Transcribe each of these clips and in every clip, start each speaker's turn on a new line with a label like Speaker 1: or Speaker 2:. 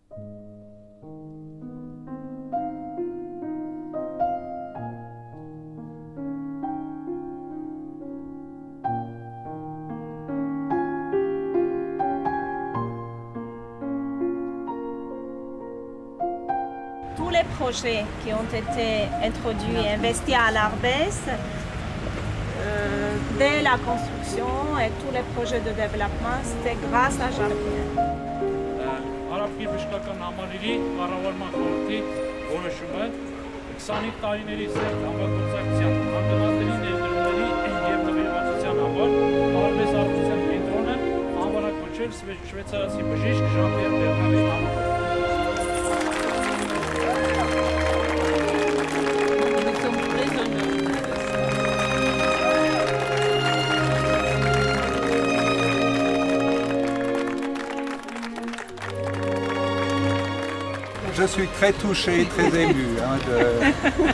Speaker 1: Tous les projets qui ont été introduits et investis à l'Arbès, dès la construction et tous les projets de développement, c'était grâce à Jean-Pierre.
Speaker 2: Արաբքի բժշկական համալիրի կառավարման խորհրդի որոշումը 25 տարիների սերտ համագործակցության հանգամանքների ներդրումների և նվիրվածության համար Արաբես առողջության կենտրոնը անվանակոչել շվեյցարացի բժիշկ Ժան-Պիեր Բերնարի անունով։
Speaker 3: Je suis très touché, très ému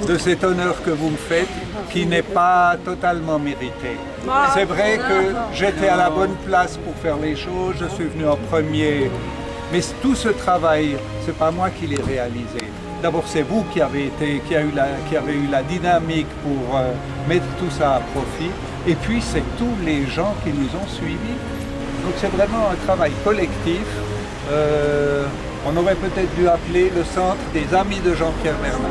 Speaker 3: de cet honneur que vous me faites, qui n'est pas totalement mérité. C'est vrai que j'étais à la bonne place pour faire les choses, je suis venu en premier, mais tout ce travail, c'est pas moi qui l'ai réalisé. D'abord, c'est vous qui avez eu la dynamique pour mettre tout ça à profit, et puis c'est tous les gens qui nous ont suivis. Donc c'est vraiment un travail collectif. On aurait peut-être dû appeler le centre des amis de Jean-Pierre Bernard.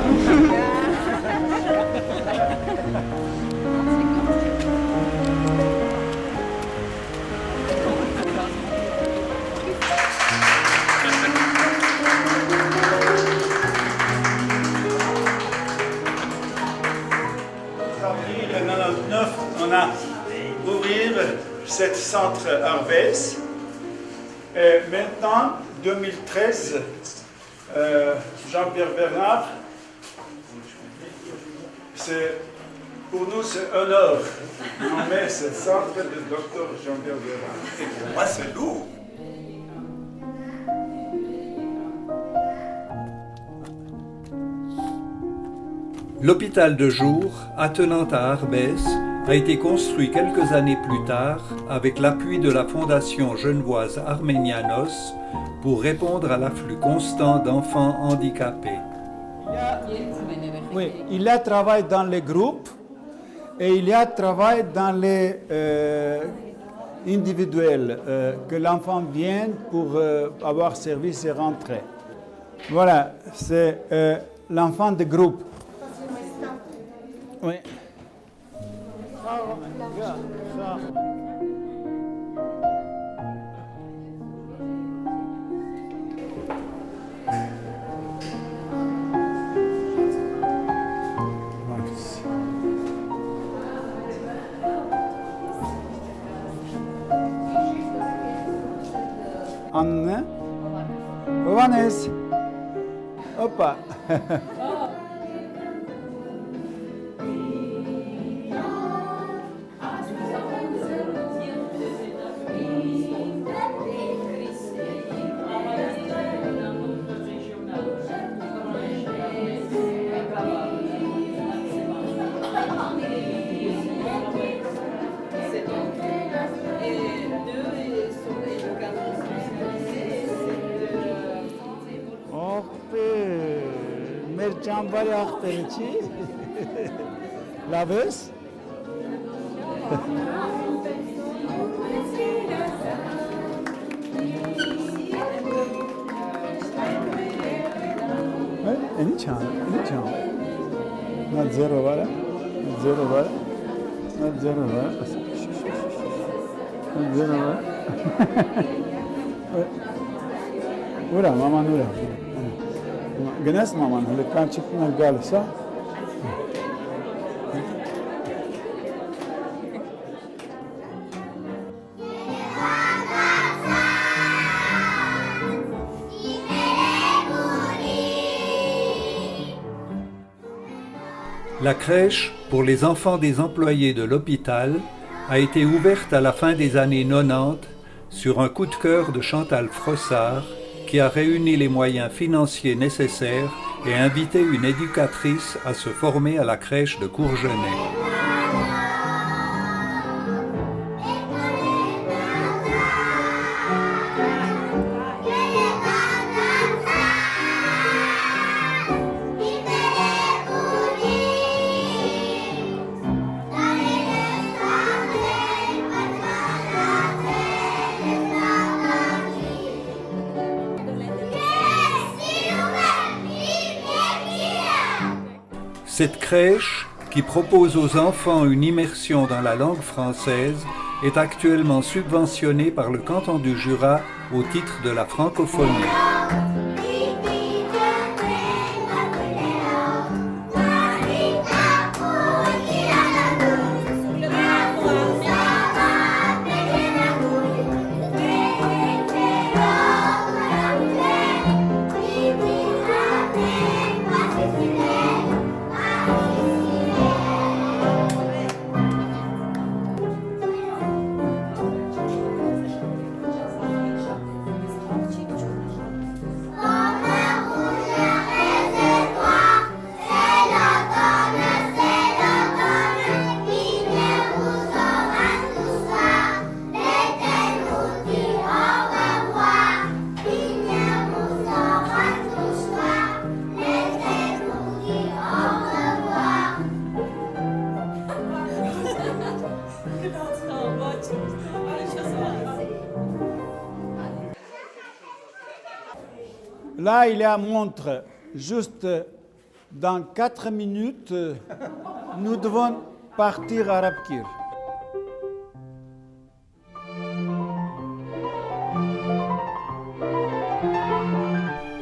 Speaker 4: En 1999, on a ouvert ce centre Arbès. Et maintenant, 2013, Jean-Pierre Bernard, pour nous c'est un honneur de nommer ce centre de Dr Jean-Pierre Bernard. Et pour moi c'est lourd.
Speaker 3: L'hôpital de jour, attenant à Arbès, a été construit quelques années plus tard avec l'appui de la fondation genevoise Armenianos pour répondre à l'afflux constant d'enfants handicapés.
Speaker 5: Oui, il y a travail dans les groupes et il y a travail dans les individuels, que l'enfant vienne pour avoir service et rentrer. Voilà, c'est l'enfant de groupe. Oui. Anne, babanız. Hoppa. Mercan var ya aktarıcı. Labes. Ini çan. Not zero var. Zero var. Not zero var. Not zero var. Ura, maman ura. Gnes maman, lekan çıkma galsa.
Speaker 3: La crèche pour les enfants des employés de l'hôpital a été ouverte à la fin des années 90 sur un coup de cœur de Chantal Frossard, qui a réuni les moyens financiers nécessaires et invité une éducatrice à se former à la crèche de Courgenay. Cette crèche, qui propose aux enfants une immersion dans la langue française, est actuellement subventionnée par le canton du Jura au titre de la francophonie.
Speaker 5: Là, il y a montre. Juste dans 4 minutes, nous devons partir à Arabkir.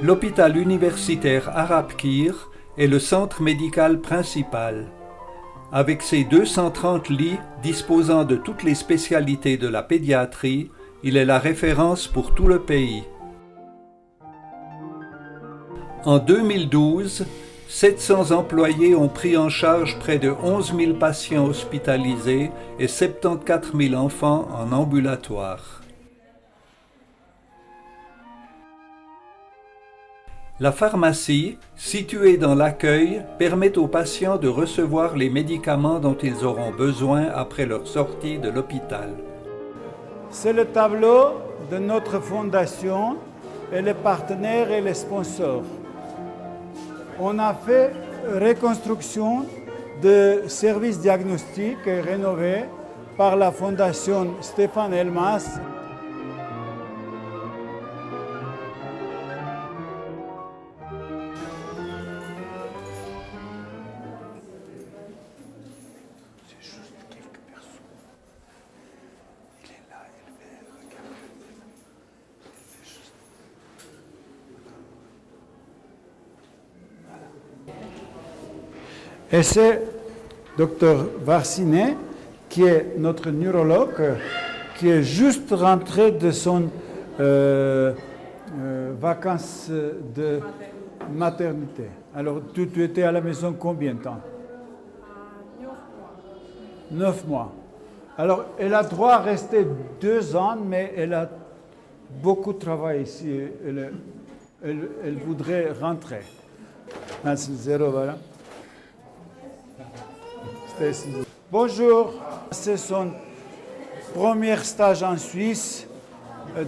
Speaker 3: L'hôpital universitaire Arabkir est le centre médical principal. Avec ses 230 lits disposant de toutes les spécialités de la pédiatrie, il est la référence pour tout le pays. En 2012, 700 employés ont pris en charge près de 11 000 patients hospitalisés et 74 000 enfants en ambulatoire. La pharmacie, située dans l'accueil, permet aux patients de recevoir les médicaments dont ils auront besoin après leur sortie de l'hôpital.
Speaker 5: C'est le tableau de notre fondation et les partenaires et les sponsors. On a fait reconstruction de services diagnostiques rénovés par la fondation Stéphane Elmas. Et c'est Dr Varsinet, qui est notre neurologue, qui est juste rentré de son vacances de maternité. Alors, tu étais à la maison combien de temps? 9 mois. Alors, elle a droit à rester 2 ans, mais elle a beaucoup de travail ici. Elle voudrait rentrer. Zéro, voilà. Bonjour, c'est son premier stage en Suisse,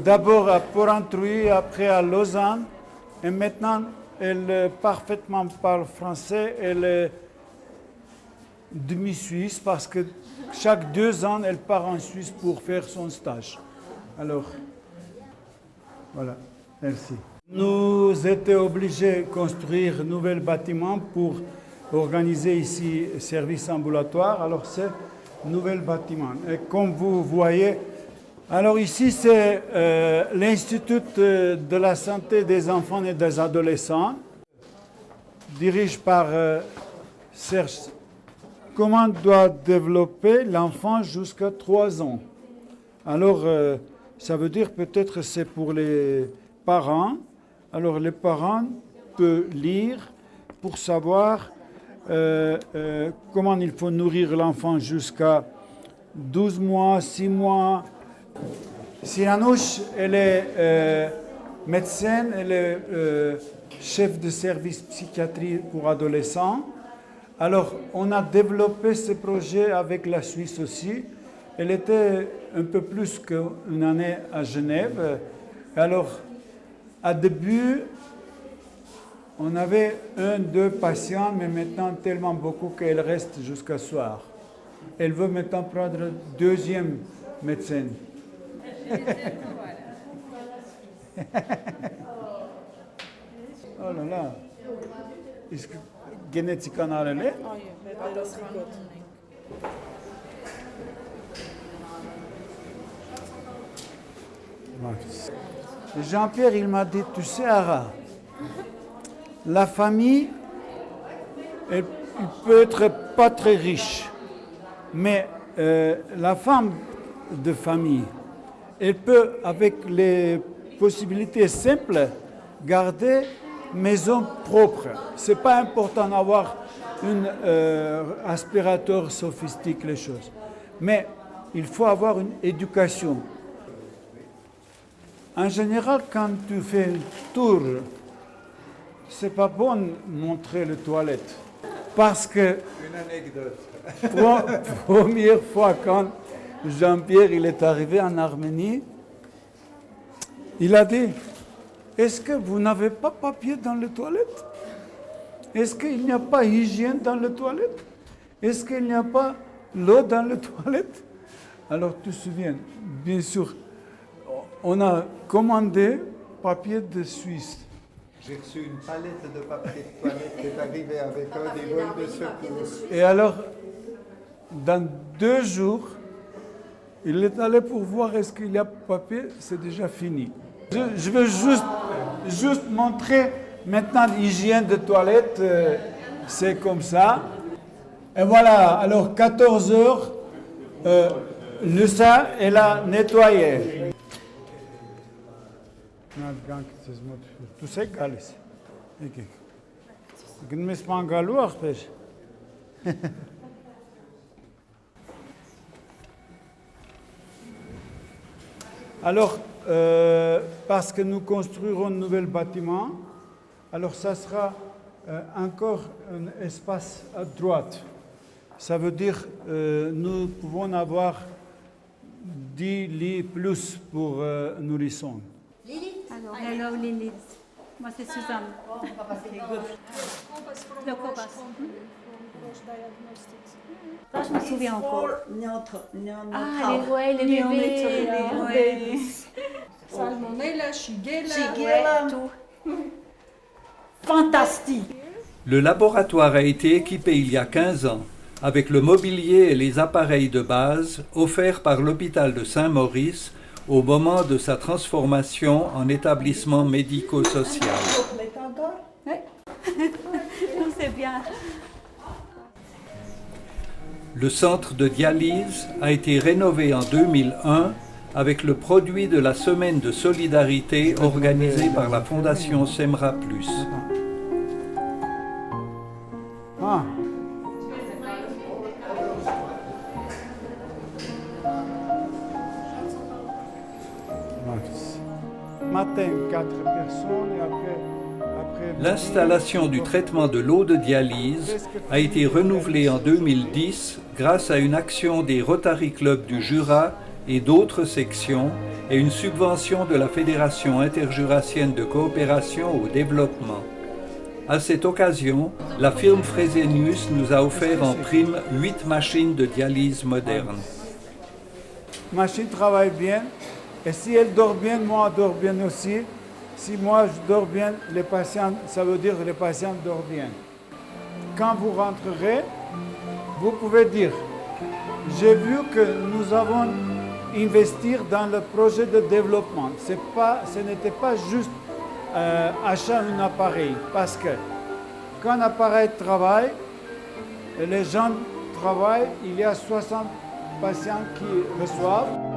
Speaker 5: d'abord à Porrentruy, après à Lausanne, et maintenant elle parfaitement parle français, elle est demi-suisse parce que chaque 2 ans elle part en Suisse pour faire son stage. Alors, voilà, merci. Nous étions obligés de construire un nouvel bâtiment pour organiser ici service ambulatoire. Alors c'est un nouvel bâtiment. Et comme vous voyez, alors ici c'est l'Institut de la santé des enfants et des adolescents, dirigé par Serge. Comment doit développer l'enfant jusqu'à 3 ans? Alors ça veut dire peut-être c'est pour les parents. Alors les parents peuvent lire pour savoir comment il faut nourrir l'enfant jusqu'à 12 mois, 6 mois. Sinanouche, elle est médecin, elle est chef de service psychiatrie pour adolescents. Alors, on a développé ce projet avec la Suisse aussi. Elle était un peu plus qu'une année à Genève. Alors, à début, on avait 1-2 patients, mais maintenant tellement beaucoup qu'elle reste jusqu'à soir. Elle veut maintenant prendre le 2e médecin. Oh là là. genetik analele. Jean-Pierre, il m'a dit, tu sais, Ara, la famille, elle peut être pas très riche, mais la femme de famille, elle peut, avec les possibilités simples, garder maison propre. C'est pas important d'avoir un aspirateur sophistiqué, les choses. Mais il faut avoir une éducation. En général, quand tu fais un tour, c'est pas bon de montrer les toilettes. Parce que,
Speaker 3: Une anecdote.
Speaker 5: première fois quand Jean-Pierre il est arrivé en Arménie, il a dit, est-ce que vous n'avez pas papier dans les toilettes? Est-ce qu'il n'y a pas hygiène dans les toilettes? Est-ce qu'il n'y a pas l'eau dans les toilettes? Alors tu te souviens, bien sûr, on a commandé papier de Suisse.
Speaker 3: J'ai reçu une palette de papier de toilette qui est arrivée avec un des vols de secours.
Speaker 5: Et alors, dans 2 jours, il est allé pour voir est-ce qu'il y a papier, c'est déjà fini. Je veux juste montrer maintenant l'hygiène de toilette, c'est comme ça. Et voilà, alors 14 heures, le sein, elle a nettoyé. Tu sais, Galis. Alors, parce que nous construirons un nouvel bâtiment, alors ça sera encore un espace à droite. Ça veut dire nous pouvons avoir 10 lits plus pour nourrissons.
Speaker 6: Alors, hello Lilith. Moi c'est Suzanne. De Cobas. Ça, je me souviens encore. Ah, les bébés.
Speaker 7: Salmonella, Shigella,
Speaker 6: tout. Fantastique.
Speaker 8: Le laboratoire a été équipé il y a 15 ans avec le mobilier et les appareils de base offerts par l'hôpital de Saint-Maurice au moment de sa transformation en établissement médico-social.
Speaker 6: Oui. C'est bien.
Speaker 8: Le centre de dialyse a été rénové en 2001 avec le produit de la semaine de solidarité organisée par la fondation Semra Plus.
Speaker 5: Ah. Matin, 4 personnes et après
Speaker 8: L'installation du traitement de l'eau de dialyse a été renouvelée en 2010 grâce à une action des Rotary Club du Jura et d'autres sections et une subvention de la Fédération interjurassienne de coopération au développement. À cette occasion, la firme Fresenius nous a offert en prime 8 machines de dialyse modernes.
Speaker 5: La machine travaille bien et si elle dort bien, moi je dors bien aussi. Si moi je dors bien, les patients, ça veut dire que les patients dorment bien. Quand vous rentrerez, vous pouvez dire, j'ai vu que nous avons investi dans le projet de développement. Ce n'était pas juste acheter un appareil, parce que quand un appareil travaille, et les gens travaillent, il y a 60 patients qui reçoivent.